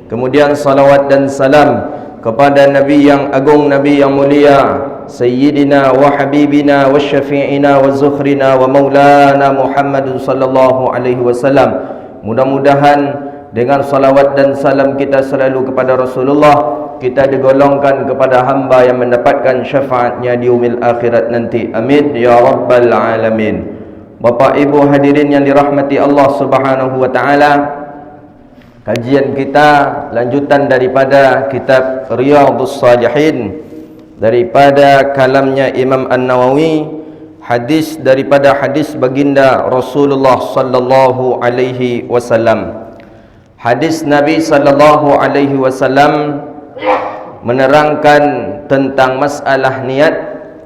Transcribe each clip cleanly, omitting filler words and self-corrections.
Kemudian salawat dan salam kepada Nabi yang agung, Nabi yang mulia, Sayyidina wa Habibina wa Syafi'ina wa Zukhrina wa Maulana Muhammadun sallallahu alaihi wasallam. Mudah-mudahan dengan salawat dan salam kita selalu kepada Rasulullah, kita digolongkan kepada hamba yang mendapatkan syafaatnya di yaumil akhirat nanti. Amin ya rabbal alamin. Bapak Ibu hadirin yang dirahmati Allah Subhanahu wa taala, kajian kita lanjutan daripada kitab Riyadhus Shalihin daripada kalamnya Imam An-Nawawi, hadis daripada hadis baginda Rasulullah sallallahu alaihi wasallam. Hadis Nabi sallallahu alaihi wasallam menerangkan tentang masalah niat,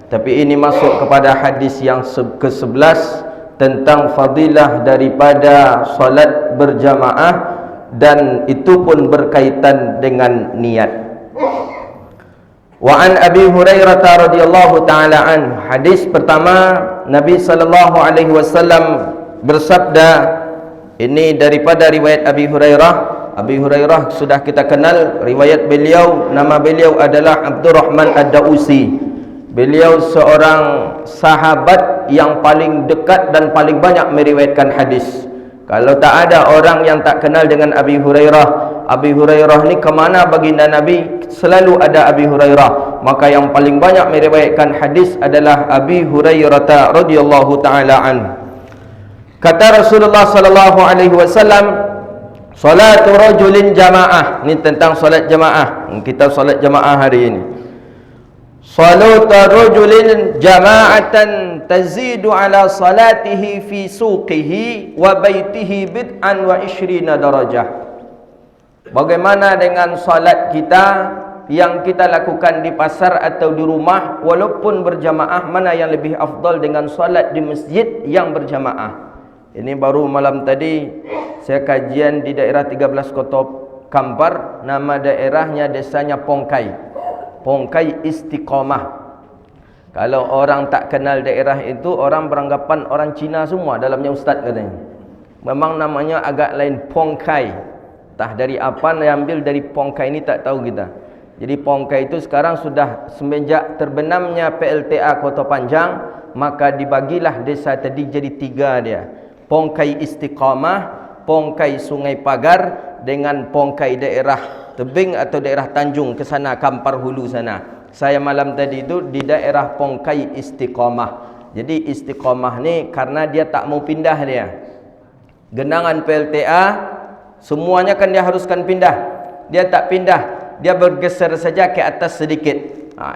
tapi ini masuk kepada hadis yang ke-11 tentang fadilah daripada solat berjamaah, dan itu pun berkaitan dengan niat. Wa an Abi Hurairah radhiyallahu taala an, hadis pertama Nabi sallallahu alaihi wasallam bersabda, ini daripada riwayat Abi Hurairah. Abi Hurairah sudah kita kenal riwayat beliau, nama beliau adalah Abdurrahman Ad-Dausi. Beliau seorang sahabat yang paling dekat dan paling banyak meriwayatkan hadis. Kalau tak ada orang yang tak kenal dengan Abi Hurairah. Abi Hurairah ni kemana baginda Nabi, selalu ada Abi Hurairah. Maka yang paling banyak meriwayatkan hadis adalah Abi Hurairah radhiyallahu taala an. Kata Rasulullah sallallahu alaihi wasallam, salatu rajulin jamaah. Ini tentang solat jamaah. Kita solat jamaah hari ini. Salatu rajulin jama'atan tazidu ala salatihi fi suqihi wa baitihi bid'an wa 20 darajah. Bagaimana dengan salat kita yang kita lakukan di pasar atau di rumah walaupun berjamaah, mana yang lebih afdal dengan salat di masjid yang berjamaah? Ini baru malam tadi saya kajian di daerah 13 Kota Kampar, nama daerahnya desanya Pongkai. Pongkai Istiqamah. Kalau orang tak kenal daerah itu, orang beranggapan orang Cina semua dalamnya ustaz katanya. Memang namanya agak lain, Pongkai. Entah dari apa diambil dari Pongkai ini tak tahu kita. Jadi Pongkai itu sekarang sudah semenjak terbenamnya PLTA Kota Panjang, maka dibagilah desa tadi jadi 3 dia. Pongkai Istiqamah, Pongkai Sungai Pagar dengan Pongkai daerah Tebing atau daerah Tanjung ke sana, Kampar Hulu sana. Saya malam tadi itu di daerah Pongkai Istiqamah. Jadi Istiqamah ni karena dia tak mau pindah dia. Genangan PLTA semuanya kan dia haruskan pindah. Dia tak pindah. Dia bergeser saja ke atas sedikit.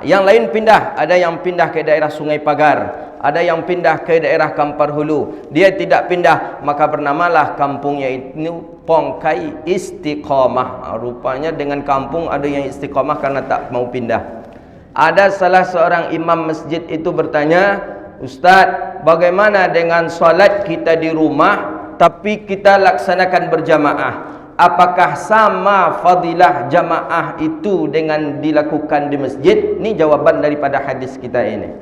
Yang lain pindah. Ada yang pindah ke daerah Sungai Pagar, ada yang pindah ke daerah Kampar Hulu. Dia tidak pindah, maka bernamalah kampungnya itu Pongkai Istiqamah. Rupanya dengan kampung ada yang istiqamah karena tak mau pindah. Ada salah seorang imam masjid itu bertanya, Ustaz, bagaimana dengan solat kita di rumah tapi kita laksanakan berjamaah? Apakah sama fadilah jamaah itu dengan dilakukan di masjid? Ini jawaban daripada hadis kita ini.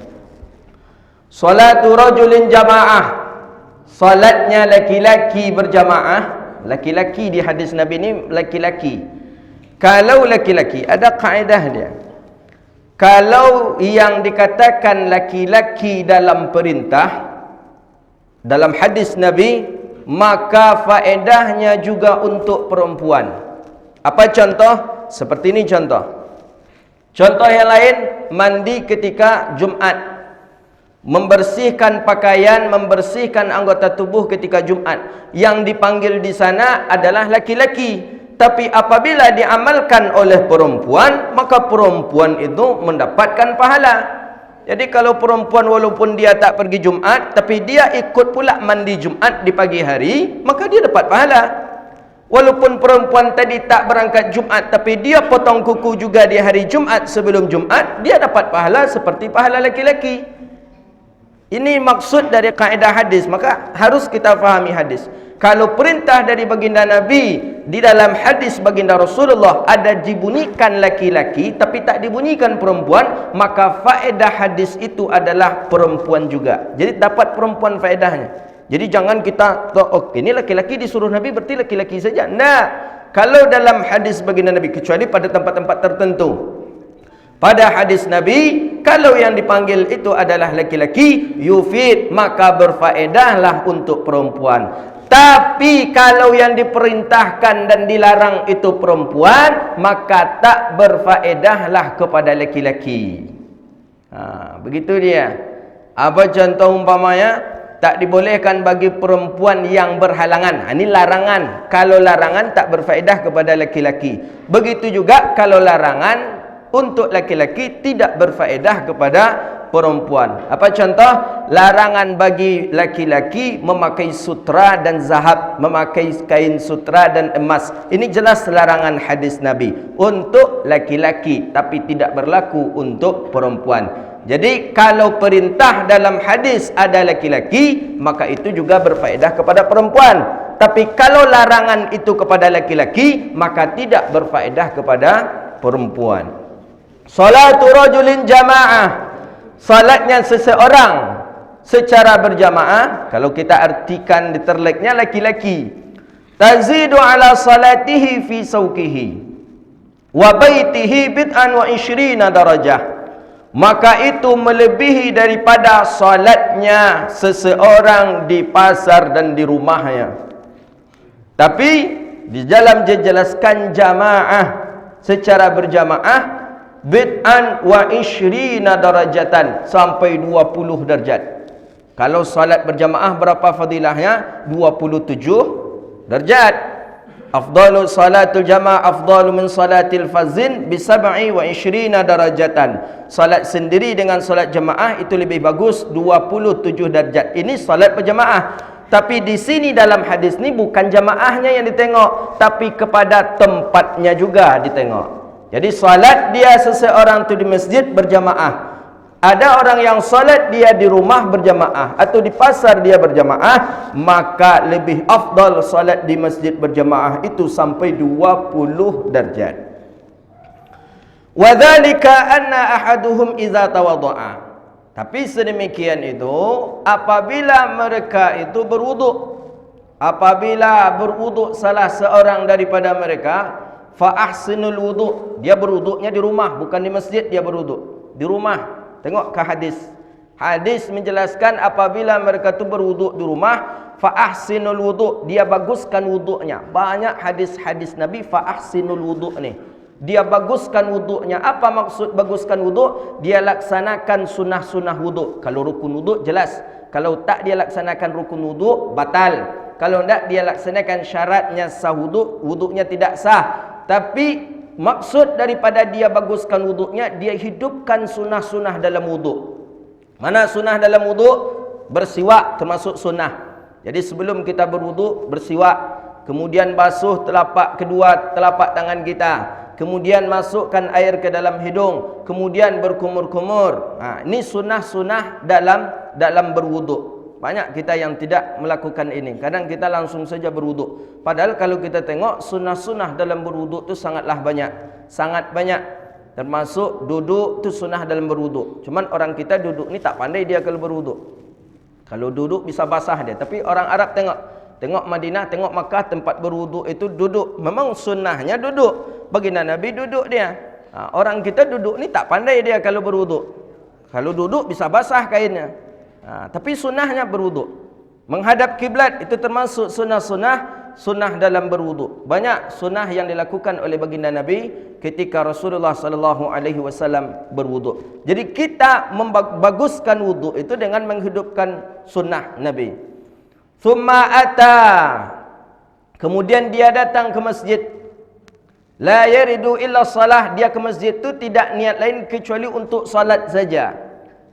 Salatu rajulin jamaah, salatnya laki-laki berjamaah. Laki-laki di hadis Nabi ini laki-laki. Kalau laki-laki, ada kaedah dia. Kalau yang dikatakan laki-laki dalam perintah, dalam hadis Nabi, maka faedahnya juga untuk perempuan. Apa contoh? Seperti ini contoh. Contoh yang lain, mandi ketika Jumat. Membersihkan pakaian, membersihkan anggota tubuh ketika Jumat. Yang dipanggil di sana adalah laki-laki. Tapi apabila diamalkan oleh perempuan, maka perempuan itu mendapatkan pahala. Jadi kalau perempuan walaupun dia tak pergi Jumat, tapi dia ikut pula mandi Jumat di pagi hari, maka dia dapat pahala. Walaupun perempuan tadi tak berangkat Jumat, tapi dia potong kuku juga di hari Jumat sebelum Jumat, dia dapat pahala seperti pahala laki-laki. Ini maksud dari kaedah hadis. Maka harus kita fahami hadis. Kalau perintah dari baginda Nabi di dalam hadis baginda Rasulullah ada dibunyikan laki-laki tapi tak dibunyikan perempuan, maka faedah hadis itu adalah perempuan juga. Jadi dapat perempuan faedahnya. Jadi jangan kita, oh ini laki-laki disuruh Nabi berarti laki-laki saja. Nah, kalau dalam hadis baginda Nabi, kecuali pada tempat-tempat tertentu. Pada hadis Nabi, kalau yang dipanggil itu adalah laki-laki, yufid, maka berfaedahlah untuk perempuan. Tapi kalau yang diperintahkan dan dilarang itu perempuan, maka tak berfaedahlah kepada laki-laki. Begitu dia. Apa contoh umpamanya? Tak dibolehkan bagi perempuan yang berhalangan. Ini larangan. Kalau larangan tak berfaedah kepada laki-laki. Begitu juga kalau larangan untuk laki-laki tidak berfaedah kepada perempuan. Apa contoh? Larangan bagi laki-laki memakai sutra dan zahab, memakai kain sutra dan emas. Ini jelas larangan hadis Nabi untuk laki-laki, tapi tidak berlaku untuk perempuan. Jadi kalau perintah dalam hadis ada laki-laki, maka itu juga berfaedah kepada perempuan. Tapi kalau larangan itu kepada laki-laki, maka tidak berfaedah kepada perempuan. Salatu rajulin jama'ah, salatnya seseorang secara berjamaah, kalau kita artikan diterleknya laki-laki, tazidu ala salatihi fi sawqihi wa baitihi bid'an wa 20 darajah, maka itu melebihi daripada salatnya seseorang di pasar dan di rumahnya. Tapi di dalam dijelaskan jamaah secara berjamaah, bid'an wa 20 darajatan, sampai 20 darjat. Kalau salat berjamaah berapa fadilahnya? 27 darjat. Afdalu salatul jamaah afdalu min salatil fazin bi 27 darajatan. Salat sendiri dengan salat jamaah itu lebih bagus 27 darjat. Ini salat berjamaah. Tapi di sini dalam hadis ni bukan jamaahnya yang ditengok, tapi kepada tempatnya juga ditengok. Jadi salat dia seseorang tu di masjid berjamaah. Ada orang yang salat dia di rumah berjamaah atau di pasar dia berjamaah, maka lebih afdal salat di masjid berjamaah itu sampai 20 darjat. Wa dzalika anna ahaduhum idza tawaddaa. Tapi sedemikian itu apabila mereka itu berwuduk. Apabila berwuduk salah seorang daripada mereka, fa ahsinul wuduk. Dia berwuduknya di rumah, bukan di masjid dia berwuduk. Di rumah. Tengok ke hadis. Hadis menjelaskan apabila mereka tu berwuduk di rumah, fa ahsinul wuduk, dia baguskan wuduknya. Banyak hadis-hadis Nabi fa ahsinul wuduk ni. Dia baguskan wuduknya. Apa maksud baguskan wuduk? Dia laksanakan sunnah-sunnah wuduk. Kalau rukun wuduk jelas. Kalau tak dia laksanakan rukun wuduk, batal. Kalau tak dia laksanakan syaratnya sah wuduk, wuduknya tidak sah. Tapi maksud daripada dia baguskan wuduknya, dia hidupkan sunnah-sunnah dalam wuduk. Mana sunnah dalam wuduk? Bersiwak termasuk sunnah. Jadi sebelum kita berwuduk, bersiwak. Kemudian basuh telapak kedua telapak tangan kita. Kemudian masukkan air ke dalam hidung. Kemudian berkumur-kumur. Ini sunnah-sunnah dalam berwuduk. Banyak kita yang tidak melakukan ini. Kadang kita langsung saja berwuduk. Padahal kalau kita tengok sunnah-sunnah dalam berwuduk itu sangatlah banyak. Sangat banyak. Termasuk duduk itu sunnah dalam berwuduk. Cuman orang kita duduk ni tak pandai dia kalau berwuduk. Kalau duduk bisa basah dia. Tapi orang Arab tengok Madinah, tengok Makkah, tempat berwuduk itu duduk. Memang sunnahnya duduk. Baginda Nabi duduk dia. Orang kita duduk ni tak pandai dia kalau berwuduk. Kalau duduk bisa basah kainnya. Tapi sunnahnya berwuduk. Menghadap kiblat itu termasuk sunnah dalam berwuduk. Banyak sunnah yang dilakukan oleh baginda Nabi ketika Rasulullah sallallahu alaihi wasallam berwuduk. Jadi kita membaguskan wuduk itu dengan menghidupkan sunnah Nabi. Thumma ata, kemudian dia datang ke masjid. La yaridu illa salah, dia ke masjid itu tidak niat lain kecuali untuk salat saja.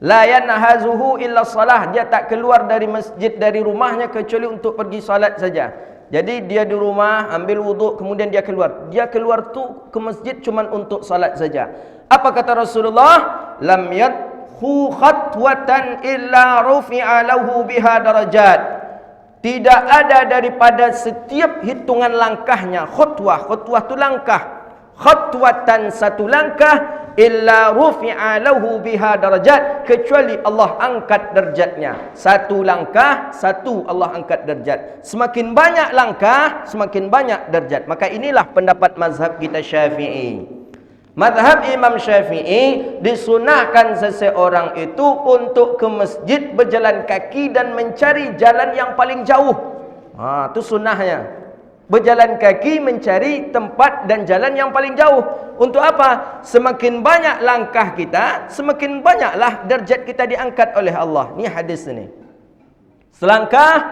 La yanhazuhu illa salah, dia tak keluar dari masjid, dari rumahnya kecuali untuk pergi salat saja. Jadi dia di rumah ambil wuduk, kemudian dia keluar. Dia keluar tu ke masjid cuma untuk salat saja. Apa kata Rasulullah? Lam yadhu khatwatan illa rufi'a lahu biha darajat. Tidak ada daripada setiap hitungan langkahnya, khutwah tu langkah. khatwatan, satu langkah, illa rufi'a lahu biha darajat, kecuali Allah angkat derajatnya. Satu langkah, satu Allah angkat derajat. Semakin banyak langkah, semakin banyak derajat. Maka inilah pendapat mazhab kita Syafi'i. Mazhab Imam Syafi'i, disunahkan seseorang itu untuk ke masjid berjalan kaki dan mencari jalan yang paling jauh. Itu sunnahnya. Berjalan kaki mencari tempat dan jalan yang paling jauh. Untuk apa? Semakin banyak langkah kita, semakin banyaklah derajat kita diangkat oleh Allah. Ni hadis ini. Selangkah,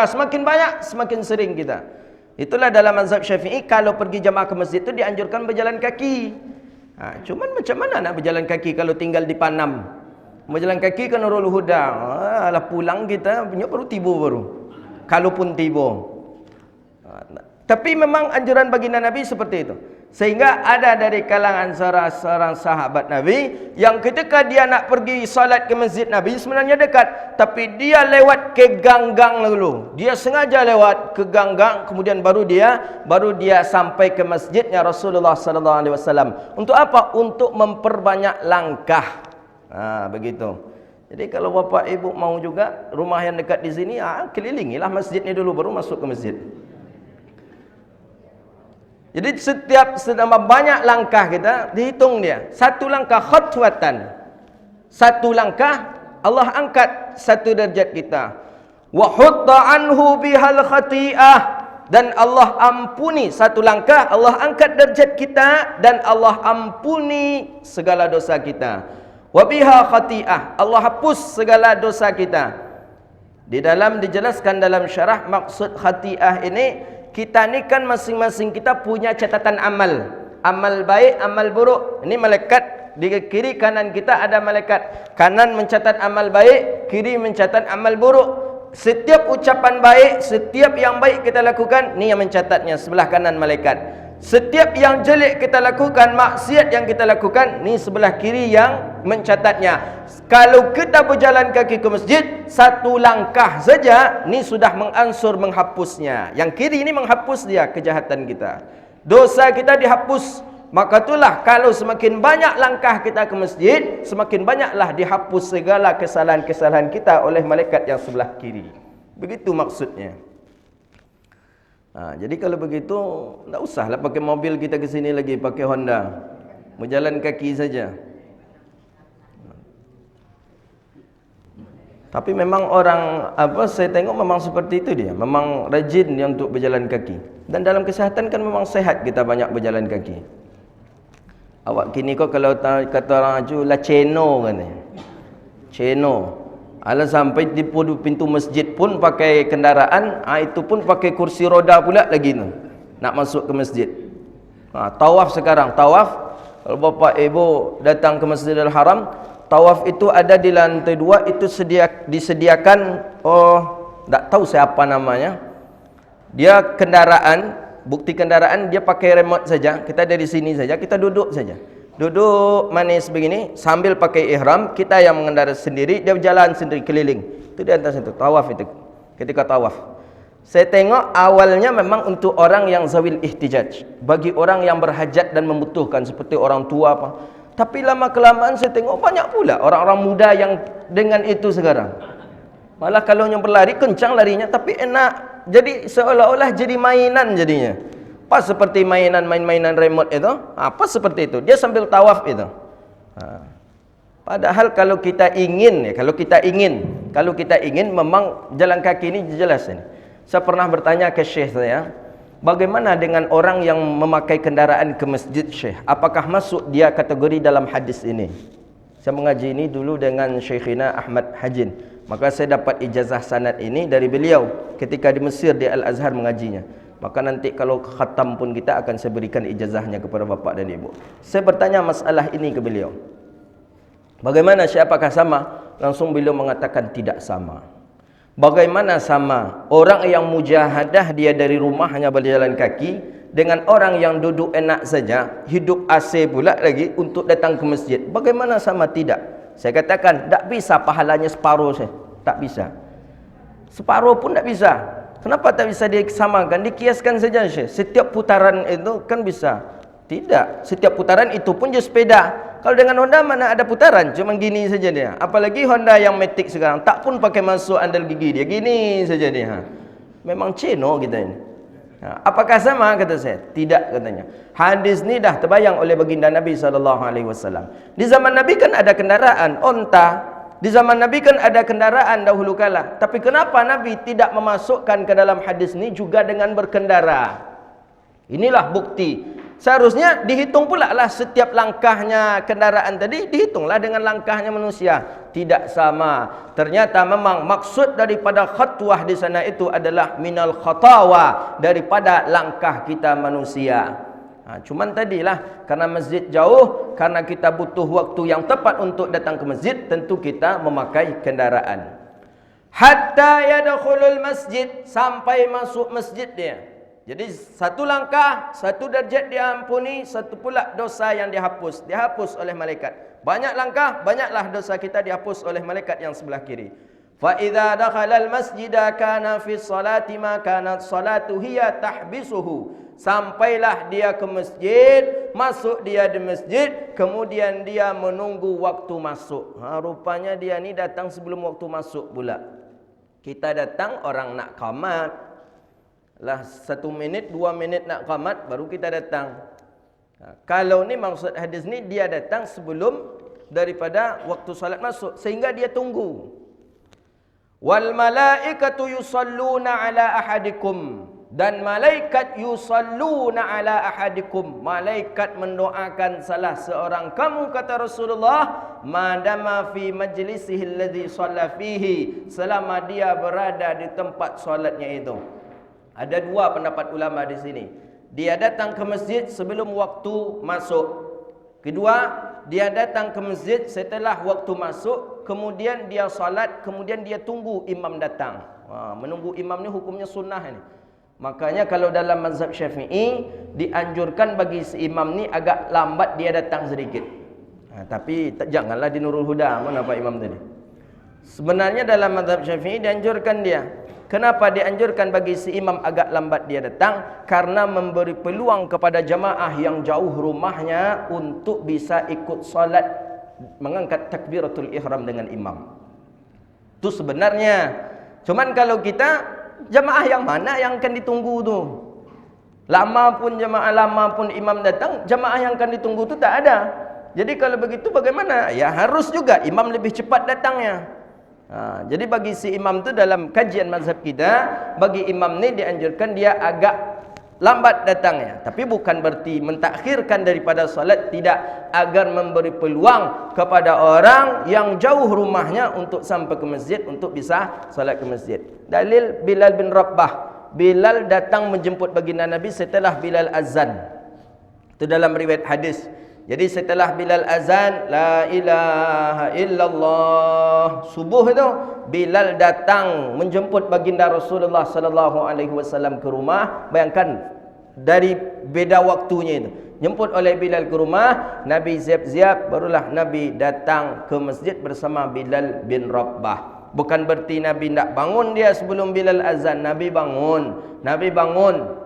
semakin banyak, semakin sering kita. Itulah dalam mazhab Syafi'i, kalau pergi jamaah ke masjid itu dianjurkan berjalan kaki. Cuman macam mana nak berjalan kaki kalau tinggal di Panam? Berjalan kaki ke Nurul Huda. Alah, pulang kita punya baru tiba baru. Kalaupun tiba. Tapi memang anjuran baginda Nabi seperti itu. Sehingga ada dari kalangan seorang sahabat Nabi yang ketika dia nak pergi salat ke masjid Nabi, sebenarnya dekat, tapi dia lewat ke gang-gang dulu. Dia sengaja lewat ke gang-gang, kemudian baru dia sampai ke masjidnya Rasulullah sallallahu alaihi wasallam. Untuk apa? Untuk memperbanyak langkah. Begitu. Jadi kalau bapa ibu mau juga rumah yang dekat di sini, kelilingilah masjid ni dulu baru masuk ke masjid. Jadi setiap banyak langkah kita, dihitung dia. Satu langkah khatwatan. Satu langkah, Allah angkat satu derajat kita. Wa hutta anhu bihal khati'ah. Dan Allah ampuni satu langkah, Allah angkat derajat kita dan Allah ampuni segala dosa kita. Wa biha khati'ah. Allah hapus segala dosa kita. Dijelaskan dalam syarah, maksud khati'ah ini, kita ni kan masing-masing kita punya catatan amal. Amal baik, amal buruk. Ini malaikat di kiri kanan kita ada malaikat. Kanan mencatat amal baik, kiri mencatat amal buruk. Setiap ucapan baik, setiap yang baik kita lakukan, ni yang mencatatnya sebelah kanan malaikat. Setiap yang jelek kita lakukan, maksiat yang kita lakukan, ni sebelah kiri yang mencatatnya. Kalau kita berjalan kaki ke masjid, satu langkah saja, ni sudah mengansur menghapusnya. Yang kiri ini menghapus dia kejahatan kita. Dosa kita dihapus. Maka itulah kalau semakin banyak langkah kita ke masjid, semakin banyaklah dihapus segala kesalahan-kesalahan kita oleh malaikat yang sebelah kiri. Begitu maksudnya. Jadi kalau begitu, tak usahlah pakai mobil kita ke sini lagi, pakai Honda. Berjalan kaki saja. Tapi memang orang saya tengok memang seperti itu dia. Memang rajin dia untuk berjalan kaki. Dan dalam kesihatan kan memang sehat kita banyak berjalan kaki. Awak kini kau kalau kata orang Aju lah ceno kan ni. Ceno. Ala sampai di pintu masjid pun pakai kendaraan, itu pun pakai kursi roda pula lagi tu. Nak masuk ke masjid. Tawaf sekarang, tawaf. Kalau bapa ibu datang ke Masjidil Haram, tawaf itu ada di lantai 2, itu disediakan, tak tahu siapa namanya. Dia kendaraan, bukti kendaraan dia pakai remote saja. Kita dari sini saja, kita duduk saja. Duduk manis begini sambil pakai ihram, kita yang mengendarai sendiri, dia berjalan sendiri keliling. Itu di atas itu, tawaf itu. Ketika tawaf, saya tengok awalnya memang untuk orang yang zawil ihtijaj, bagi orang yang berhajat dan membutuhkan seperti orang tua apa. Tapi lama kelamaan saya tengok banyak pula orang-orang muda yang dengan itu sekarang. Malah kalau yang berlari kencang larinya, tapi enak. Jadi seolah-olah jadi mainan jadinya. Pas seperti mainan remote itu, apa seperti itu. Dia sambil tawaf itu. Padahal kalau kita ingin, kalau kita ingin memang jalan kaki ini jelas ini. Saya pernah bertanya ke syekh saya, bagaimana dengan orang yang memakai kendaraan ke masjid, syekh? Apakah masuk dia kategori dalam hadis ini? Saya mengaji ini dulu dengan Syekhina Ahmad Hajin. Maka saya dapat ijazah sanad ini dari beliau ketika di Mesir di Al-Azhar mengajinya. Maka nanti kalau khatam pun kita akan saya berikan ijazahnya kepada bapa dan ibu. Saya bertanya masalah ini ke beliau. Bagaimana, siapakah sama? Langsung beliau mengatakan tidak sama. Bagaimana sama? Orang yang mujahadah dia dari rumah hanya berjalan kaki, dengan orang yang duduk enak saja, hidup AC pula lagi untuk datang ke masjid. Bagaimana sama? Tidak. Saya katakan, tak bisa pahalanya separuh saya. Tak bisa. Separuh pun tak bisa. Kenapa tak bisa disamakan, dikiaskan saja Syekh? Setiap putaran itu kan bisa. Tidak, setiap putaran itu pun je sepeda. Kalau dengan Honda mana ada putaran, cuma gini saja dia. Apalagi Honda yang Matic sekarang, tak pun pakai masuk andal gigi dia, gini saja dia. Memang ceno kita ini. Apakah sama, kata saya? Tidak, katanya. Hadis ni dah terbayang oleh baginda Nabi SAW. Di zaman Nabi kan ada kendaraan onta. Di zaman Nabi kan ada kendaraan dahulu kala. Tapi kenapa Nabi tidak memasukkan ke dalam hadis ni juga dengan berkendara? Inilah bukti. Seharusnya dihitung pula lah setiap langkahnya kendaraan tadi, dihitunglah dengan langkahnya manusia. Tidak sama. Ternyata memang maksud daripada khatwah di sana itu adalah minal khatawa, daripada langkah kita manusia. Cuman tadilah karena masjid jauh, karena kita butuh waktu yang tepat untuk datang ke masjid, tentu kita memakai kendaraan. Hatta yadkhulul masjid, sampai masuk masjid dia. Jadi satu langkah, satu darjat diampuni, satu pula dosa yang dihapus oleh malaikat. Banyak langkah, banyaklah dosa kita dihapus oleh malaikat yang sebelah kiri. Fa idza dakhala al masjida kana fi sholati ma kanat salatu hiya tahbisuhu. Sampailah dia ke masjid, masuk dia di masjid, kemudian dia menunggu waktu masuk. Rupanya dia ni datang sebelum waktu masuk pula. Kita datang orang nak qamat lah 1 minit 2 minit nak qamat baru kita datang. Kalau ni maksud hadis ni, dia datang sebelum daripada waktu salat masuk, sehingga dia tunggu. Wal malaikatu yusalluna ala ahadikum, dan malaikat yusalluna ala ahadikum, malaikat mendoakan salah seorang kamu, kata Rasulullah, madama fi majlisihi alladhi shalla fihi, selama dia berada di tempat solatnya itu. Ada dua pendapat ulama di sini. Dia datang ke masjid sebelum waktu masuk. Kedua, dia datang ke masjid setelah waktu masuk, kemudian dia salat, kemudian dia tunggu imam datang. Menunggu imam ni hukumnya sunnah ni. Makanya kalau dalam mazhab Syafi'i dianjurkan bagi si imam ni agak lambat dia datang sedikit. Tapi janganlah di Nurul Huda, mana Pak Imam tadi. Sebenarnya dalam mazhab Syafi'i dianjurkan dia. Kenapa dianjurkan bagi si imam agak lambat dia datang? Karena memberi peluang kepada jamaah yang jauh rumahnya untuk bisa ikut solat, mengangkat takbiratul ihram dengan imam. Itu sebenarnya. Cuman kalau kita, jamaah yang mana yang akan ditunggu tu? Lama pun jamaah, lama pun imam datang, jamaah yang akan ditunggu tu tak ada. Jadi kalau begitu bagaimana? Ya harus juga imam lebih cepat datangnya. Jadi bagi si imam tu dalam kajian mazhab kita, bagi imam ni dianjurkan dia agak lambat datangnya. Tapi bukan berarti mentakhirkan daripada salat, tidak, agar memberi peluang kepada orang yang jauh rumahnya untuk sampai ke masjid, untuk bisa salat ke masjid. Dalil Bilal bin Rabah. Bilal datang menjemput baginda Nabi setelah Bilal azan. Itu dalam riwayat hadis. Jadi setelah Bilal azan, la ilaha illallah, subuh itu, Bilal datang menjemput baginda Rasulullah sallallahu alaihi wasallam ke rumah. Bayangkan dari beda waktunya itu. Jemput oleh Bilal ke rumah, Nabi siap-siap, barulah Nabi datang ke masjid bersama Bilal bin Rabah. Bukan berarti Nabi tidak bangun dia sebelum Bilal azan. Nabi bangun.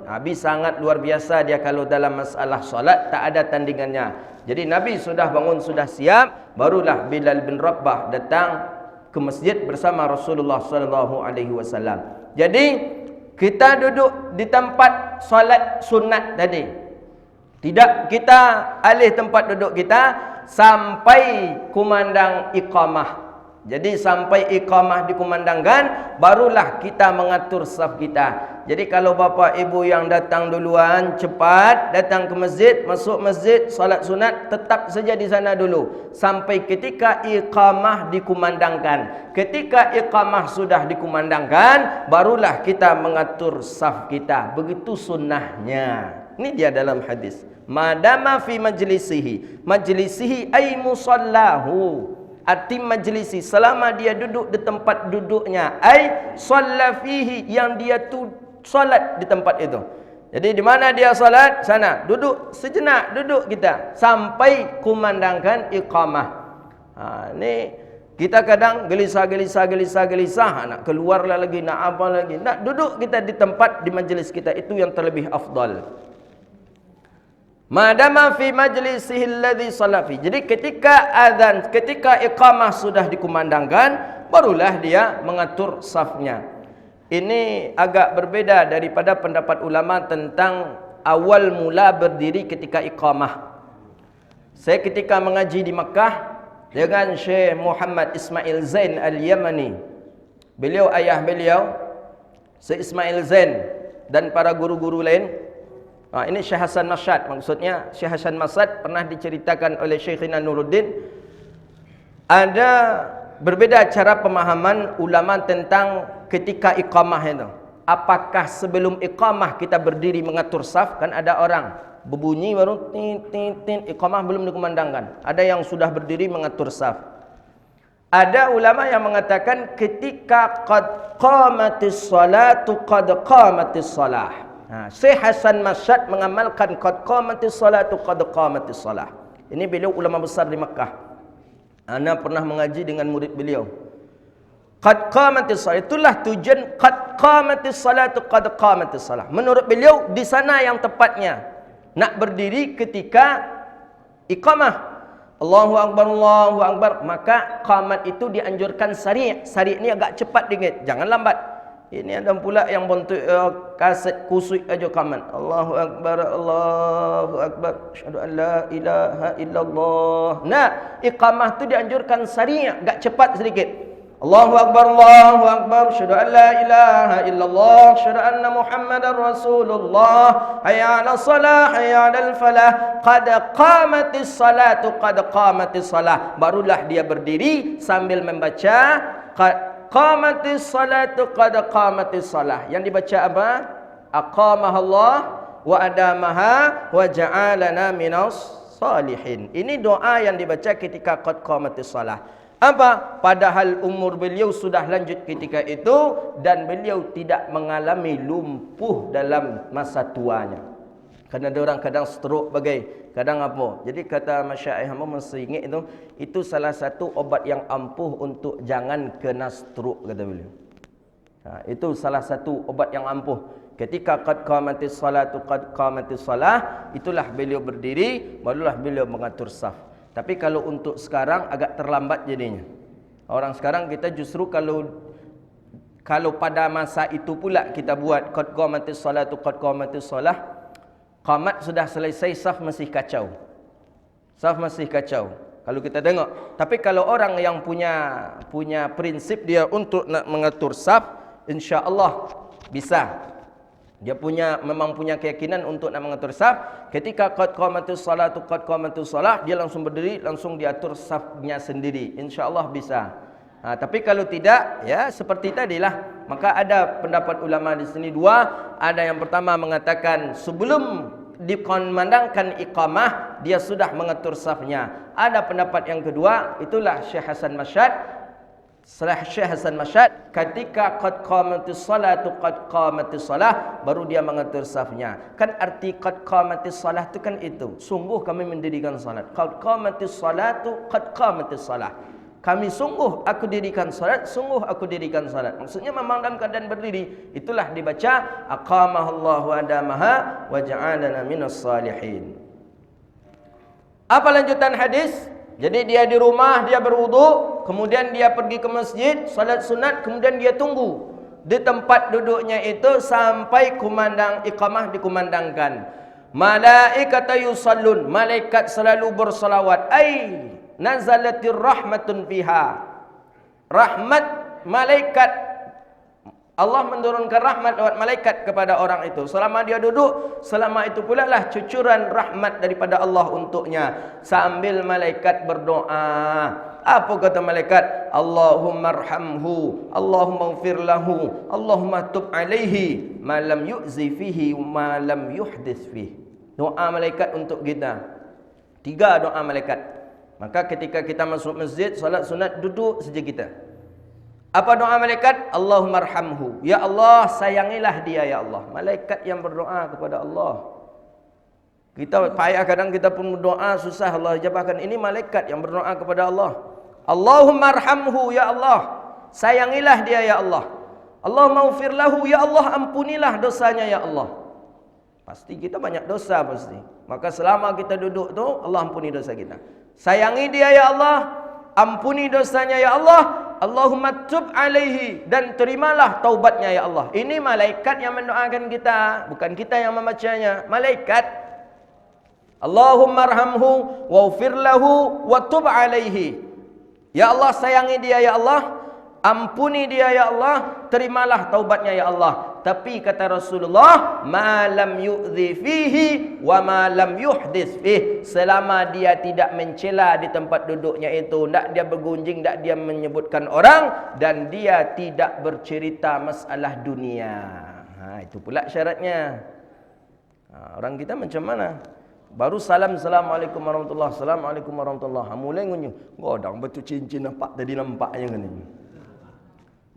Nabi sangat luar biasa dia kalau dalam masalah solat, tak ada tandingannya. Jadi Nabi sudah bangun, sudah siap, barulah Bilal bin Rabah datang ke masjid bersama Rasulullah sallallahu alaihi wasallam. Jadi kita duduk di tempat solat sunat tadi. Tidak kita alih tempat duduk kita sampai kumandang iqamah. Jadi sampai iqamah dikumandangkan, barulah kita mengatur saf kita. Jadi kalau bapa ibu yang datang duluan, cepat datang ke masjid, masuk masjid, salat sunat, tetap saja di sana dulu sampai ketika iqamah dikumandangkan. Ketika iqamah sudah dikumandangkan, barulah kita mengatur saf kita. Begitu sunnahnya. Ini dia dalam hadis. Madama fi majlisihi. Majlisihi ay musallahu. Arti majlisi, selama dia duduk di tempat duduknya, ai shalla fihi, yang dia tu solat di tempat itu. Jadi di mana dia solat, sana duduk sejenak, duduk kita sampai kumandangkan iqamah. Ini Kita kadang gelisah, nak keluarlah lagi, nak apa lagi. Nak duduk kita di tempat, di majlis kita, itu yang terlebih afdal. Madama fi majlisihi alladhi salafi. Jadi ketika azan, ketika iqamah sudah dikumandangkan, barulah dia mengatur safnya. Ini agak berbeda daripada pendapat ulama tentang awal mula berdiri ketika iqamah. Saya ketika mengaji di Makkah dengan Syekh Muhammad Ismail Zain Al-Yamani. Beliau ayah beliau Syekh Ismail Zain dan para guru-guru lain. Ini Syekh Hasan Masyad. Maksudnya Syekh Hasan Masyad pernah diceritakan oleh Syekhina Nuruddin. Ada berbeda cara pemahaman ulama tentang ketika iqamah itu. Apakah sebelum iqamah kita berdiri mengatur saf? Kan ada orang berbunyi baru iqamah belum dikumandangkan. Ada yang sudah berdiri mengatur saf. Ada ulama yang mengatakan ketika qad qamatis salatu qad qamatis salah. Syekh Hasan Masyad mengamalkan qad qamatis salatu qad qamatis salah. Ini beliau ulama besar di Makkah. Ana pernah mengaji dengan murid beliau. Qad qamatis salah, itulah tujuan qad qamatis salatu qad qamatis salah. Menurut beliau di sana yang tepatnya nak berdiri ketika iqamah. Allahu Akbar, Allahu Akbar. Maka qamat itu dianjurkan sari'. Sari' ni agak cepat dikit, jangan lambat. Ini ada pula yang bentuk kaset kusut aja qamat. Allahu Akbar, Allahu Akbar. Asyhadu an la ilaha illallah. Nah, iqamah tu dianjurkan sari', agak cepat sedikit. Allahu Akbar, Allahu Akbar. Asyhadu an la ilaha illallah. Asyhadu anna Muhammadar Rasulullah. Hayya 'alas shalah, hayya 'alal falah. Qad qamatis salatu, qad qamatis salah. Barulah dia berdiri sambil membaca qad qamatis salatu, qad qamatis salah. Yang dibaca apa? Aqamahallah wa adamaha wa ja'alana minas salihin. Ini doa yang dibaca ketika qad qamatis salah. Apa? Padahal umur beliau sudah lanjut ketika itu dan beliau tidak mengalami lumpuh dalam masa tuanya. Kerana ada orang kadang stroke bagai, kadang apa. Jadi kata masyayikh hamba mesti ingat itu salah satu obat yang ampuh untuk jangan kena stroke, kata beliau. Itu salah satu obat yang ampuh. Ketika qad qamatis salatu qad qamatis salah, itulah beliau berdiri, barulah beliau mengatur saf. Tapi kalau untuk sekarang agak terlambat jadinya. Orang sekarang kita justru kalau pada masa itu pula kita buat qad qamatis salatu qad qamatis salah, qamat sudah selesai, saf masih kacau. Saf masih kacau. Kalau kita tengok. Tapi kalau orang yang punya prinsip dia untuk nak mengatur saf, insya-Allah bisa. Dia memang punya keyakinan untuk nak mengatur saf. Ketika qad qamatis salatu qad qamatis salah, dia langsung berdiri, langsung diatur safnya sendiri. Insya-Allah bisa. Tapi kalau tidak, ya seperti tadilah. Maka ada pendapat ulama di sini dua. Ada yang pertama mengatakan sebelum dikumandangkan iqamah dia sudah mengatur safnya. Ada pendapat yang kedua, itulah Syekh Hasan Masyad. Syekh Hasan Masyad ketika qad qamatis salatu qad qamatis salah baru dia mengatur safnya. Kan arti qad qamatis salah itu kan itu, sungguh kami mendirikan salat. Qad qamatis salatu qad qamatis salah. Kami sungguh aku dirikan salat, sungguh aku dirikan salat. Maksudnya memang dalam keadaan berdiri. Itulah dibaca aqamahallahu adamaha wa ja'alana minas salihin. Apa lanjutan hadis? Jadi dia di rumah, dia berwudu, kemudian dia pergi ke masjid, salat sunat, kemudian dia tunggu di tempat duduknya itu sampai iqamah dikumandangkan. Malaikatu yusallun, malaikat selalu bersalawat. Nazalatir rahmatun fiha. Rahmat malaikat, Allah menurunkan rahmat lewat malaikat kepada orang itu. Selama dia duduk, selama itu pula lah cucuran rahmat daripada Allah untuknya. Sambil malaikat berdoa. Apa kata malaikat? Allahumma arhamhu, Allahumma ighfir lahu, Allahumma tub alaihi, ma lam yu'zi fihi, ma lam yuhdits fihi. Doa malaikat untuk kita. 3 doa malaikat. Maka ketika kita masuk masjid, salat sunat, duduk saja kita. Apa doa malaikat? Allahumma arhamhu. Ya Allah, sayangilah dia ya Allah. Malaikat yang berdoa kepada Allah. Kita payah kadang kita pun berdoa susah Allah jawabkan. Ini malaikat yang berdoa kepada Allah. Allahumma arhamhu, ya Allah, sayangilah dia ya Allah. Allahumma ufir lahu, ya Allah, ampunilah dosanya ya Allah. Pasti kita banyak dosa pasti. Maka selama kita duduk tu, Allah ampuni dosa kita. Sayangi dia ya Allah, ampuni dosanya ya Allah. Allahumma tub alaihi, dan terimalah taubatnya ya Allah. Ini malaikat yang mendoakan kita, bukan kita yang membacanya. Malaikat. Allahumma arhamhu waghfir lahu wa tub alaihi. Ya Allah, sayangi dia ya Allah, ampuni dia ya Allah, terimalah taubatnya ya Allah. Tapi kata Rasulullah, ma lam yu'dhi fihi wa ma lam yuhdis fihi, selama dia tidak mencela di tempat duduknya itu, tak dia bergunjing, tak dia menyebutkan orang, dan dia tidak bercerita masalah dunia. Itu pula syaratnya. Orang kita macam mana? Baru salam, assalamualaikum warahmatullahi, assalamualaikum warahmatullahi, mulai ngunjung, godang betul cincin nampak tadi nampaknya kan ini.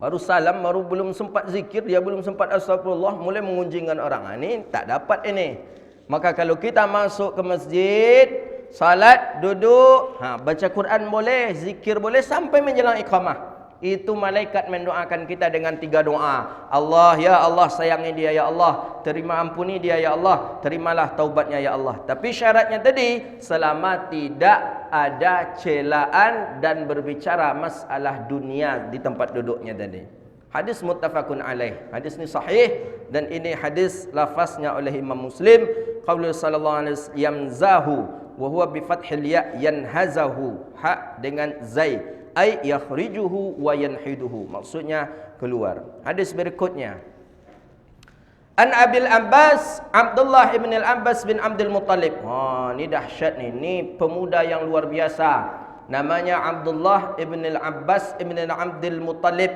Baru salam, baru belum sempat zikir, dia belum sempat astagfirullah, mulai mengunjingkan orang. Ini tak dapat ini. Maka kalau kita masuk ke masjid, salat, duduk, baca Quran boleh, zikir boleh, sampai menjelang iqamah. Itu malaikat mendoakan kita dengan 3 doa. Allah, ya Allah, sayangi dia ya Allah, terima ampuni dia ya Allah, terimalah taubatnya ya Allah. Tapi syaratnya tadi, selama tidak ada celaan dan berbicara masalah dunia di tempat duduknya tadi. Hadis muttafaqun alaih. Hadis ni sahih, dan ini hadis lafaznya oleh Imam Muslim. Qaulullah sallallahu alaihi wasallam, yamzahu wa huwa bi fathil ya, yanhazahu, ha dengan zai, ay yakhrijuhu wa yanhiduhu, maksudnya keluar. Hadis berikutnya, An Abil Abbas, Abdullah ibn al-Abbas bin Abdul Muttalib. Ni dahsyat ni. Ni pemuda yang luar biasa. Namanya Abdullah ibn al-Abbas ibn Abdul Muttalib.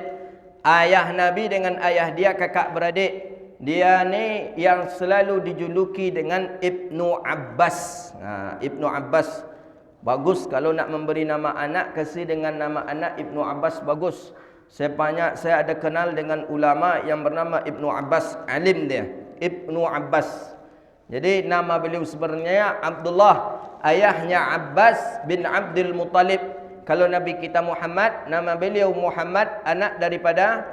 Ayah Nabi dengan ayah dia kakak beradik. Dia ni yang selalu dijuluki dengan Ibnu Abbas. Ibnu Abbas. Bagus kalau nak memberi nama anak, kasih dengan nama anak Ibnu Abbas, bagus. Saya ada kenal dengan ulama yang bernama Ibnu Abbas, alim dia, Ibnu Abbas. Jadi nama beliau sebenarnya Abdullah, ayahnya Abbas bin Abdul Muttalib. Kalau Nabi kita Muhammad, nama beliau Muhammad, anak daripada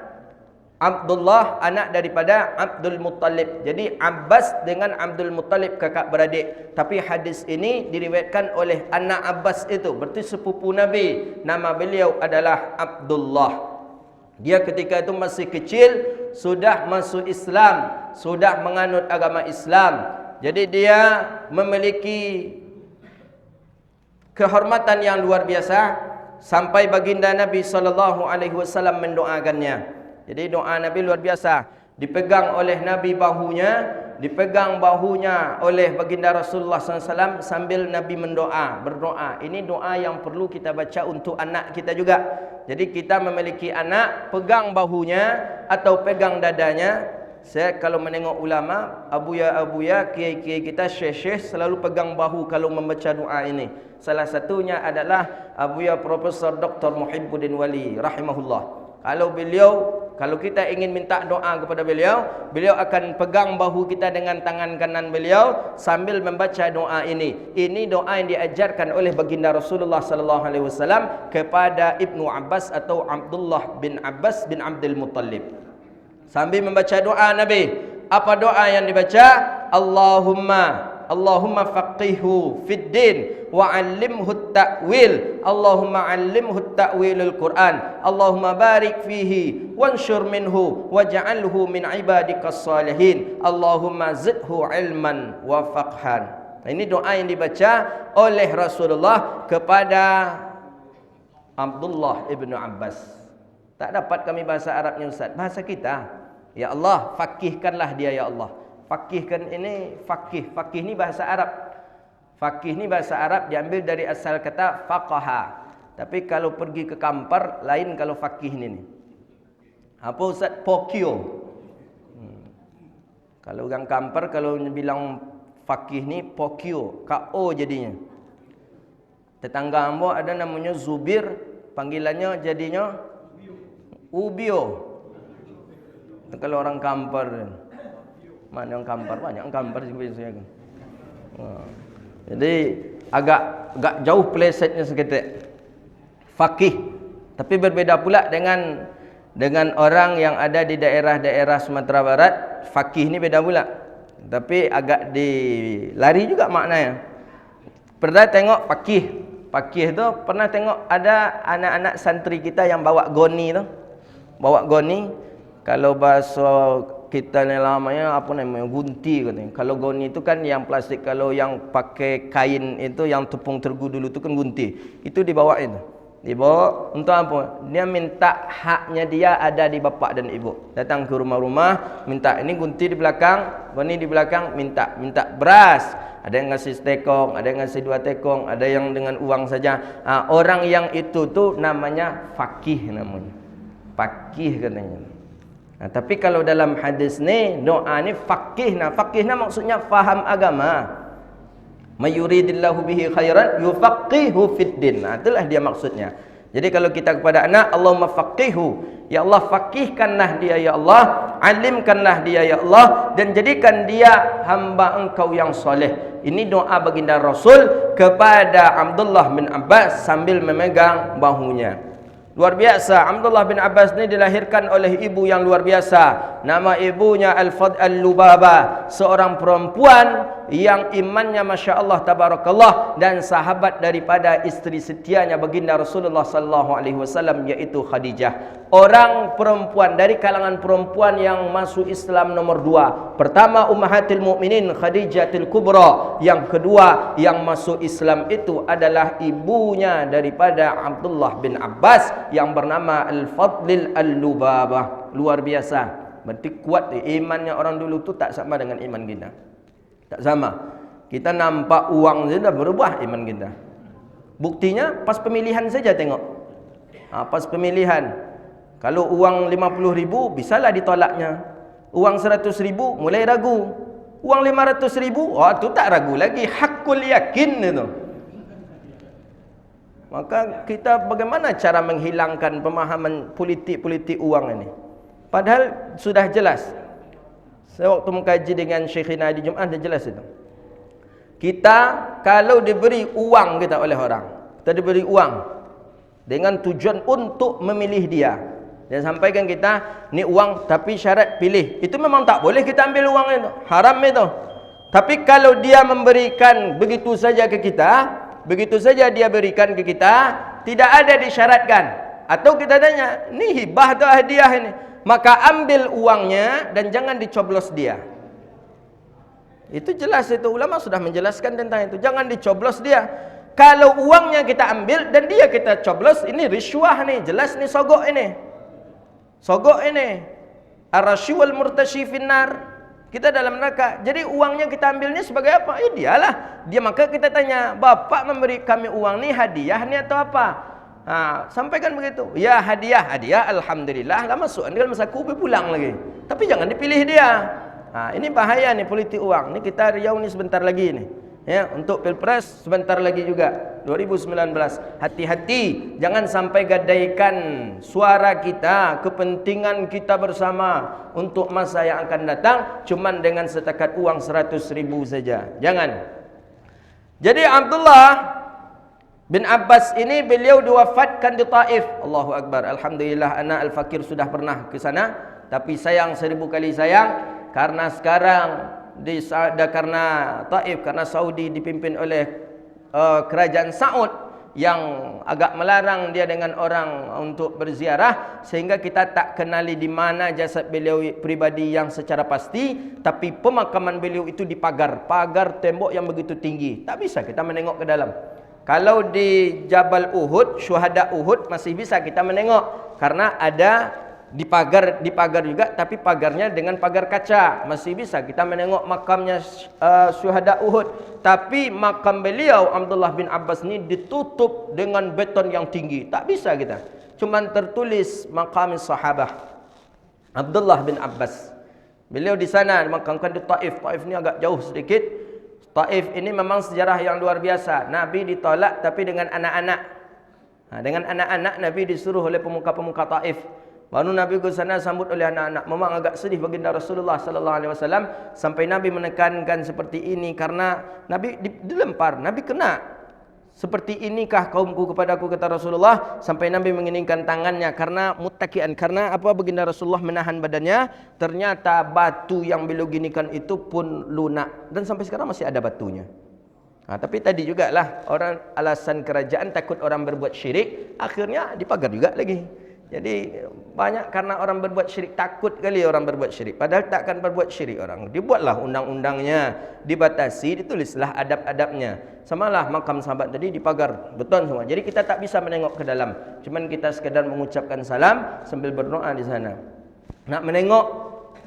Abdullah, anak daripada Abdul Muttalib. Jadi Abbas dengan Abdul Muttalib kakak beradik. Tapi hadis ini diriwayatkan oleh anak Abbas itu, berarti sepupu Nabi. Nama beliau adalah Abdullah. Dia ketika itu masih kecil, sudah masuk Islam, sudah menganut agama Islam. Jadi dia memiliki kehormatan yang luar biasa, sampai baginda Nabi SAW mendoakannya. Jadi doa Nabi luar biasa. Dipegang oleh Nabi bahunya, dipegang bahunya oleh baginda Rasulullah SAW sambil Nabi berdoa. Ini doa yang perlu kita baca untuk anak kita juga. Jadi kita memiliki anak, pegang bahunya atau pegang dadanya. Saya kalau menengok ulama, abuya, kiai-kiai kita, syekh-syekh selalu pegang bahu kalau membaca doa ini. Salah satunya adalah abuya Profesor Dr. Muhibbuddin Wali rahimahullah. Kalau kita ingin minta doa kepada beliau, beliau akan pegang bahu kita dengan tangan kanan beliau sambil membaca doa ini. Ini doa yang diajarkan oleh baginda Rasulullah SAW kepada Ibnu Abbas atau Abdullah bin Abbas bin Abdul Muttalib. Sambil membaca doa Nabi, apa doa yang dibaca? Allahumma faqihhu fid din wa 'allimhu at-ta'wil. Allahumma 'allimhu at-ta'wilul Qur'an. Allahumma barik fihi wanshur minhu waj'alhu min ibadikas salihin. Allahumma zidhu 'ilman wa faqhan. Ini doa yang dibaca oleh Rasulullah kepada Abdullah ibnu Abbas. Tak dapat kami bahasa Arabnya Ustaz, bahasa kita. Ya Allah, faqihkanlah dia ya Allah. Faqihkan ini, faqih ni bahasa Arab. Faqih ni bahasa Arab diambil dari asal kata faqaha. Tapi kalau pergi ke Kampar, lain kalau faqih ni. Apa Ustaz? Pokyo. Kalau orang Kampar, kalau bilang faqih ni, pokyo. K.O. jadinya. Tetangga ambo ada namanya Zubir, panggilannya jadinya Ubio. Kalau orang Kampar, mana orang Kampar? Banyak orang Kampar saya. Jadi agak jauh plesetnya seketik. faqih. Tapi berbeza pula dengan orang yang ada di daerah-daerah Sumatera Barat. Faqih ni beda pula. Tapi agak dilari juga maknanya. Pernah tengok faqih. Faqih tu pernah tengok ada anak-anak santri kita yang bawa goni tu. Bawa goni. Kalau bahasa kita ni namanya apa namanya, gunti katanya. Kalau goni itu kan yang plastik, kalau yang pakai kain itu yang tepung tergu dulu itu kan gunti. Itu dibawa itu. Dibawa untuk apa? Dia minta haknya dia ada di bapa dan ibu. Datang ke rumah-rumah, minta ini gunti di belakang, goni di belakang, minta beras. Ada yang ngasih setekong, ada yang ngasih 2 tekong, ada yang dengan uang saja. Orang yang itu tu namanya faqih namanya. Faqih katanya. Tapi kalau dalam hadis ni, doa ni faqihna. Faqihna maksudnya faham agama. Mayuridillahu bihi khairan yufaqihu fid din. Itulah dia maksudnya. Jadi kalau kita kepada anak, Allahumma faqihu, ya Allah faqihkanlah dia ya Allah, alimkanlah dia ya Allah, dan jadikan dia hamba Engkau yang soleh. Ini doa baginda Rasul kepada Abdullah bin Abbas sambil memegang bahunya. Luar biasa, Abdullah bin Abbas ni dilahirkan oleh ibu yang luar biasa. Nama ibunya Al-Lubabah, seorang perempuan yang imannya Masya Allah tabarakallah, dan sahabat daripada isteri setianya baginda Rasulullah sallallahu alaihi wasallam, yaitu Khadijah. Orang perempuan dari kalangan perempuan yang masuk Islam nomor 2. Pertama Ummahatil Mukminin Khadijatul Kubra. Yang kedua yang masuk Islam itu adalah ibunya daripada Abdullah bin Abbas yang bernama Al-Fadlil Al-Lubabah. Luar biasa. Berarti kuat imannya orang dulu tu tak sama dengan iman kita. Tak sama. Kita nampak uang saja dah berubah iman kita. Buktinya pas pemilihan saja tengok. Pas pemilihan, kalau uang 50.000 bisalah ditolaknya. Uang 100.000 mulai ragu. Uang 500.000, tu tak ragu lagi. Hakul yakin itu. Maka kita bagaimana cara menghilangkan pemahaman politik uang ini? Padahal sudah jelas. Saya waktu mengkaji dengan Syekhina di Jumaat, dah jelas itu. Kita kalau diberi uang kita oleh orang, kita diberi uang dengan tujuan untuk memilih dia. Dan sampaikan kita, ni uang tapi syarat pilih. Itu memang tak boleh kita ambil uang itu. Haram itu. Tapi kalau dia memberikan begitu saja ke kita, begitu saja dia berikan ke kita, tidak ada disyaratkan. Atau kita tanya, ni hibah atau hadiah ini? Maka ambil uangnya dan jangan dicoblos dia. Itu jelas, itu ulama sudah menjelaskan tentang itu. Jangan dicoblos dia. Kalau uangnya kita ambil dan dia kita coblos, ini riswah nih, jelas nih sogok ini. Sogok ini. Ar-rasyu wal murtasyi finnar. Kita dalam neraka. Jadi uangnya kita ambilnya sebagai apa? Dialah. Dia, maka kita tanya, Bapak memberi kami uang ni hadiah ni atau apa? Sampaikan begitu. Ya hadiah, alhamdulillah lah, masuk dalam saku pulang lagi. Tapi jangan dipilih dia. Ini bahaya nih politik uang. Ini kita Riau ni sebentar lagi nih. Ya, untuk Pilpres sebentar lagi juga 2019. Hati-hati, jangan sampai gadaikan suara kita, kepentingan kita bersama untuk masa yang akan datang cuman dengan setakat uang 100.000 saja. Jangan. Jadi Abdullah bin Abbas ini beliau diwafatkan di Taif. Allahu Akbar. Alhamdulillah anak Al-Fakir sudah pernah ke sana. Tapi sayang 1000 kali sayang, karena sekarang karena Taif, karena Saudi dipimpin oleh kerajaan Saud yang agak melarang dia dengan orang untuk berziarah, sehingga kita tak kenali di mana jasad beliau pribadi yang secara pasti. Tapi pemakaman beliau itu di pagar tembok yang begitu tinggi, tak bisa kita menengok ke dalam. Kalau di Jabal Uhud, syuhada Uhud masih bisa kita menengok karena ada di pagar juga, tapi pagarnya dengan pagar kaca, masih bisa kita menengok makamnya syuhada Uhud. Tapi makam beliau Abdullah bin Abbas ni ditutup dengan beton yang tinggi, tak bisa kita. Cuman tertulis maqam sahabah Abdullah bin Abbas. Beliau di sana dimakamkan di Taif. Taif ni agak jauh sedikit. Taif ini memang sejarah yang luar biasa. Nabi ditolak tapi dengan anak-anak. Dengan anak-anak Nabi disuruh oleh pemuka-pemuka Taif. Baru Nabi ke sana sambut oleh anak-anak. Memang agak sedih baginda Rasulullah sallallahu alaihi wasallam sampai Nabi menekankan seperti ini karena Nabi dilempar, Nabi kena. seperti inikah kaumku kepada aku, kata Rasulullah, sampai Nabi menginginkan tangannya karena muttakian. Karena apa? Baginda Rasulullah menahan badannya, ternyata batu yang beliau ginikan itu pun lunak dan sampai sekarang masih ada batunya. Tapi tadi juga lah, orang alasan kerajaan takut orang berbuat syirik, akhirnya dipagar juga lagi. Jadi banyak karena orang berbuat syirik, takut kali orang berbuat syirik. Padahal takkan berbuat syirik orang. Dibuatlah undang-undangnya, dibatasi, ditulislah adab-adabnya. Samalah makam sahabat tadi dipagar beton semua. Jadi kita tak bisa menengok ke dalam. Cuman kita sekadar mengucapkan salam sambil berdoa di sana. Nak menengok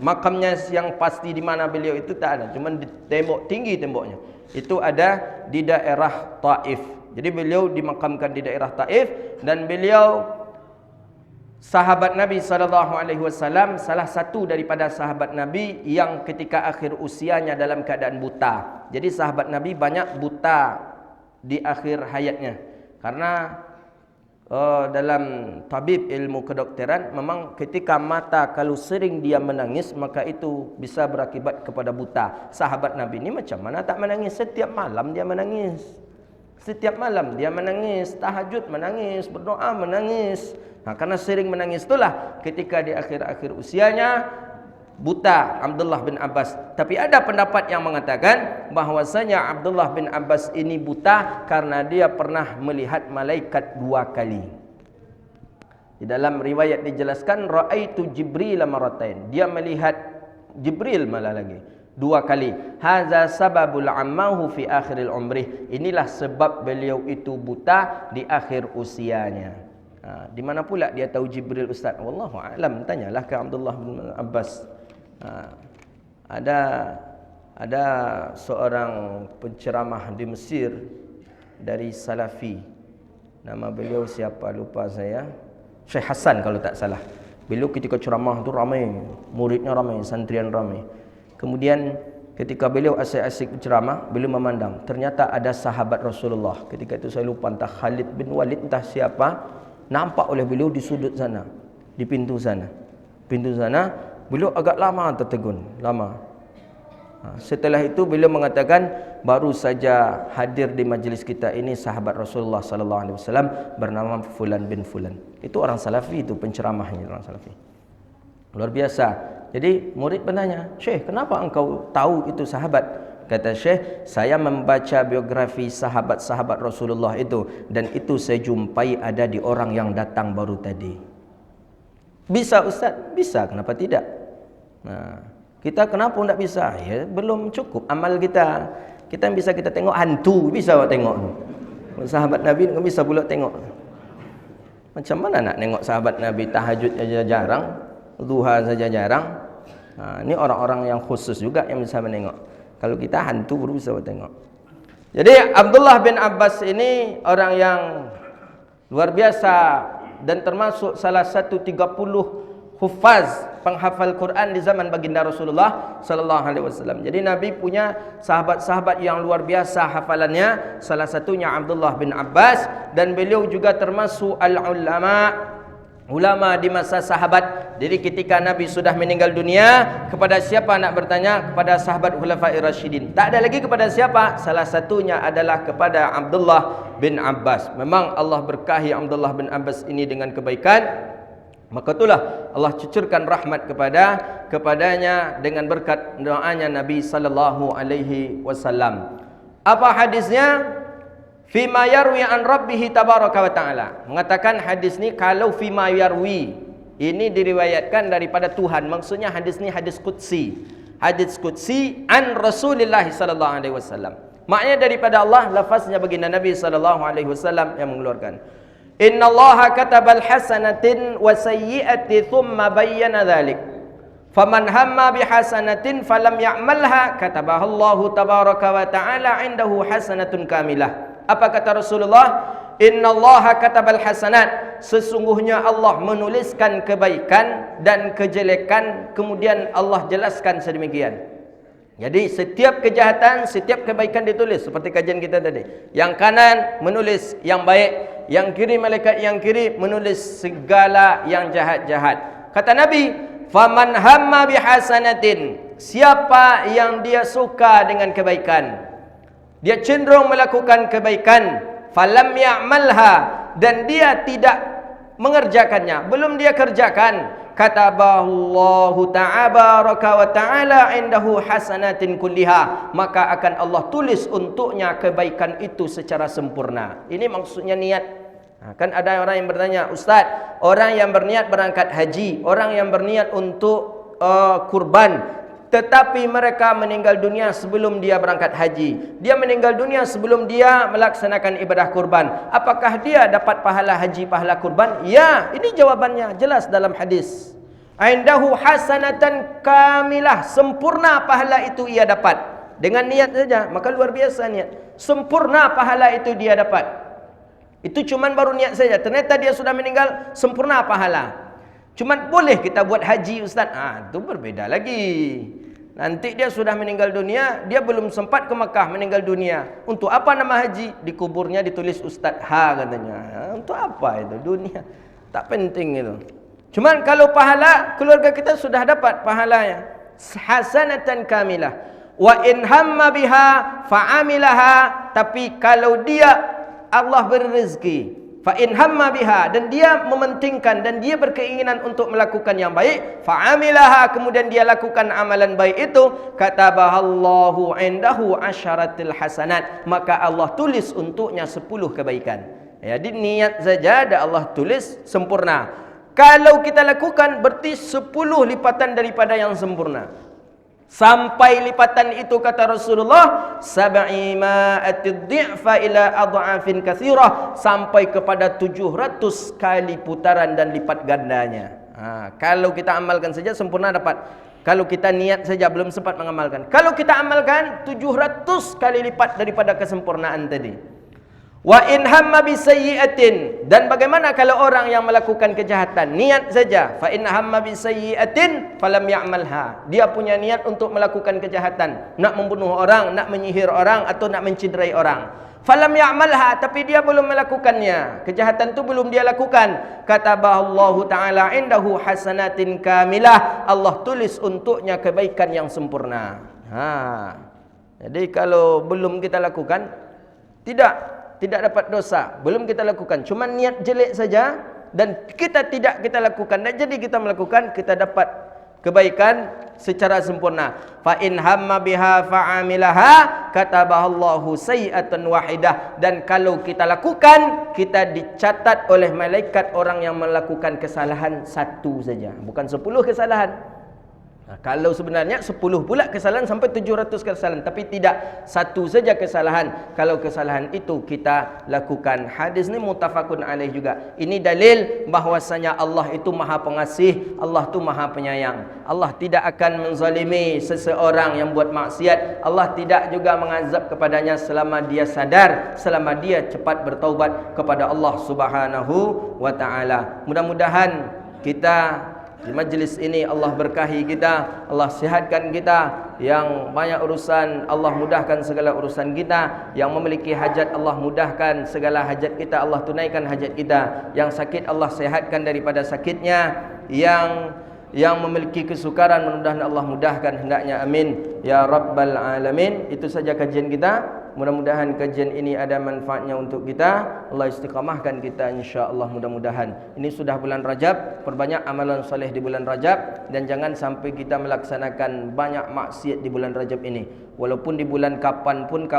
makamnya yang pasti di mana beliau itu tak ada. Cuman di tembok tinggi temboknya. Itu ada di daerah Taif. Jadi beliau dimakamkan di daerah Taif dan beliau sahabat Nabi SAW, salah satu daripada sahabat Nabi yang ketika akhir usianya dalam keadaan buta. Jadi sahabat Nabi banyak buta di akhir hayatnya. Karena dalam tabib ilmu kedokteran, memang ketika mata kalau sering dia menangis, maka itu bisa berakibat kepada buta. Sahabat Nabi ini macam mana tak menangis? Setiap malam dia menangis. Setiap malam dia menangis, tahajud menangis, berdoa menangis. Karena sering menangis itulah ketika di akhir-akhir usianya buta Abdullah bin Abbas. Tapi ada pendapat yang mengatakan bahwasanya Abdullah bin Abbas ini buta karena dia pernah melihat malaikat 2 kali. Di dalam riwayat dijelaskan raaitu Jibril maratain. Dia melihat Jibril malah lagi 2 kali. Hadza sababul ammahu fi akhiril umrih. Inilah sebab beliau itu buta di akhir usianya. Di mana pula dia tahu Jibril, Ustaz? Wallahu a'lam. Tanyalah ke Abdullah bin Abbas. Ada seorang penceramah di Mesir dari Salafi. Nama beliau siapa lupa saya. Syekh Hasan kalau tak salah. Beliau ketika ceramah tu ramai, muridnya ramai, santrian ramai. Kemudian ketika beliau asyik-asyik berceramah, beliau memandang ternyata ada sahabat Rasulullah. Ketika itu saya lupa entah Khalid bin Walid entah siapa, nampak oleh beliau di sudut sana, di pintu sana. Pintu sana, beliau agak lama tertegun, lama. Setelah itu beliau mengatakan, baru saja hadir di majlis kita ini sahabat Rasulullah sallallahu alaihi wasallam bernama Fulan bin Fulan. Itu orang Salafi, itu penceramahnya orang Salafi. Luar biasa. Jadi murid bertanya, "Syekh, kenapa engkau tahu itu sahabat?" Kata Syekh, saya membaca biografi sahabat-sahabat Rasulullah itu, dan itu saya jumpai ada di orang yang datang baru tadi. Bisa Ustaz? Bisa, kenapa tidak? Kita kenapa tidak bisa? Ya, belum cukup amal kita. Kita bisa kita tengok hantu, bisa awak tengok. Sahabat Nabi enggak bisa pula tengok. Macam mana nak tengok sahabat Nabi tahajud saja jarang, duha saja jarang. Ini orang-orang yang khusus juga yang bisa menengok. Kalau kita hantu baru bisa tengok. Jadi Abdullah bin Abbas ini orang yang luar biasa dan termasuk salah satu 30 hufaz penghafal Quran di zaman baginda Rasulullah sallallahu alaihi wasallam. Jadi Nabi punya sahabat-sahabat yang luar biasa hafalannya, salah satunya Abdullah bin Abbas, dan beliau juga termasuk ulama di masa sahabat. Jadi ketika Nabi sudah meninggal dunia, kepada siapa nak bertanya? Kepada sahabat Khulafair Rasyidin. Tak ada lagi kepada siapa? Salah satunya adalah kepada Abdullah bin Abbas. Memang Allah berkahi Abdullah bin Abbas ini dengan kebaikan. Maka itulah Allah cucurkan rahmat kepadanya dengan berkat doanya Nabi sallallahu alaihi wasallam. Apa hadisnya? Fima yarwi an rabbih tabaraka wa ta'ala. Mengatakan hadis ni kalau fima yarwi, ini diriwayatkan daripada Tuhan. Maksudnya hadis ni hadis qudsi. Hadis qudsi an Rasulullah sallallahu alaihi wasallam. Maknanya daripada Allah, lafaznya baginda Nabi sallallahu alaihi wasallam yang mengeluarkan. Innallaha katabal hasanatin wa sayyi'ati thumma bayyana dhalik. Faman hamma bihasanatin falam ya'malha katabahallahu tabaraka wa ta'ala indahu hasanatun kamilah. Apa kata Rasulullah? Innallaha katabal hasanat. Sesungguhnya Allah menuliskan kebaikan dan kejelekan, kemudian Allah jelaskan sedemikian. Jadi setiap kejahatan, setiap kebaikan ditulis. Seperti kajian kita tadi. Yang kanan menulis yang baik, yang kiri malaikat yang kiri menulis segala yang jahat-jahat. Kata Nabi, faman hamma bihasanatin, siapa yang dia suka dengan kebaikan, dia cenderung melakukan kebaikan, falam ya'malha, dan dia tidak mengerjakannya, belum dia kerjakan, kataballahu tabaraka wa ta'ala indahu hasanatin kulliha, maka akan Allah tulis untuknya kebaikan itu secara sempurna. Ini maksudnya niat. Kan ada orang yang bertanya, Ustaz, orang yang berniat berangkat haji, orang yang berniat untuk kurban, tetapi mereka meninggal dunia sebelum dia berangkat haji, dia meninggal dunia sebelum dia melaksanakan ibadah kurban, apakah dia dapat pahala haji, pahala kurban? Ya, ini jawabannya jelas dalam hadis. Indahu hasanatan kamilah, sempurna pahala itu ia dapat. Dengan niat saja, maka luar biasa niat. Sempurna pahala itu dia dapat. Itu cuman baru niat saja, ternyata dia sudah meninggal, sempurna pahala. Cuman boleh kita buat haji, Ustaz? Itu berbeda lagi. Nanti dia sudah meninggal dunia, dia belum sempat ke Mekah, meninggal dunia. Untuk apa nama haji? Di kuburnya ditulis Ustaz H katanya. Untuk apa itu? Dunia. Tak penting itu. Cuman kalau pahala, keluarga kita sudah dapat pahalanya. Hasanatan kamilah. Wa in hamma biha fa'amilaha. Tapi kalau dia, Allah beri rezeki, fa in hamma biha, dan dia mementingkan dan dia berkeinginan untuk melakukan yang baik, fa'amilaha, kemudian dia lakukan amalan baik itu, katabahallahu indahu asyaratil hasanat, maka Allah tulis untuknya 10 kebaikan. Jadi niat saja ada Allah tulis sempurna. Kalau kita lakukan berarti 10 lipatan daripada yang sempurna. Sampai lipatan itu kata Rasulullah, sab'i ma'atid dhi'fa ila adha'afin katsirah, sampai kepada 700 kali putaran dan lipat gandanya. Kalau kita amalkan saja sempurna dapat. Kalau kita niat saja belum sempat mengamalkan. Kalau kita amalkan 700 kali lipat daripada kesempurnaan tadi. Wa in hamma bisayyi'atin, dan bagaimana kalau orang yang melakukan kejahatan, niat saja, fa in hamma bisayyi'atin falam ya'malha, dia punya niat untuk melakukan kejahatan, nak membunuh orang, nak menyihir orang, atau nak menciderai orang, falam ya'malha, tapi dia belum melakukannya, kejahatan itu belum dia lakukan, kataballahu ta'ala indahu hasanatin kamilah, Allah tulis untuknya kebaikan yang sempurna. Jadi kalau belum kita lakukan, tidak dapat dosa, belum kita lakukan, cuma niat jelek saja, dan kita lakukan, dan jadi kita melakukan, kita dapat kebaikan secara sempurna. Fa in hamma biha fa'amilaha katabahallahu sayyi'atan wahidah, dan kalau kita lakukan, kita dicatat oleh malaikat orang yang melakukan kesalahan satu saja, bukan 10 kesalahan. Kalau sebenarnya 10 pula kesalahan sampai 700 kesalahan, tapi tidak, satu saja kesalahan. Kalau kesalahan itu kita lakukan. Hadis ini muttafaqun alaih juga. Ini dalil bahwasanya Allah itu Maha Pengasih, Allah itu Maha Penyayang. Allah tidak akan menzalimi seseorang yang buat maksiat. Allah tidak juga mengazab kepadanya selama dia sadar, selama dia cepat bertaubat kepada Allah Subhanahu wa taala. Mudah-mudahan kita di majlis ini Allah berkahi kita, Allah sihatkan kita, yang banyak urusan Allah mudahkan segala urusan kita, yang memiliki hajat Allah mudahkan segala hajat kita, Allah tunaikan hajat kita, yang sakit Allah sihatkan daripada sakitnya, yang memiliki kesukaran mudah-mudahan Allah mudahkan hendaknya, amin ya rabbal alamin. Itu saja kajian kita. Mudah-mudahan kajian ini ada manfaatnya untuk kita. Allah istiqamahkan kita insya-Allah, mudah-mudahan. Ini sudah bulan Rajab, perbanyak amalan soleh di bulan Rajab, dan jangan sampai kita melaksanakan banyak maksiat di bulan Rajab ini. Walaupun di bulan kapan pun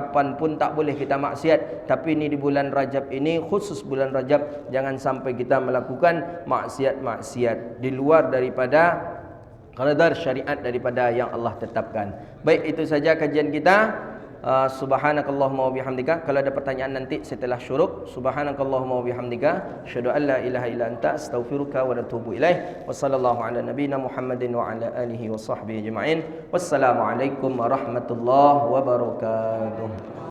tak boleh kita maksiat, tapi ini di bulan Rajab ini, khusus bulan Rajab, jangan sampai kita melakukan maksiat-maksiat di luar daripada qadar syariat daripada yang Allah tetapkan. Baik, itu saja kajian kita. Subhanakallahumma wa bihamdika. Kalau ada pertanyaan nanti setelah syuruk, subhanakallahumma wa bihamdika, asyhadu an la ilaha illa anta, astaghfiruka wa atubu ilaih. Wassallallahu ala nabiyyina Muhammadin wa ala alihi wa sahbihi ajma'in. Wassalamu alaikum warahmatullahi wabarakatuh.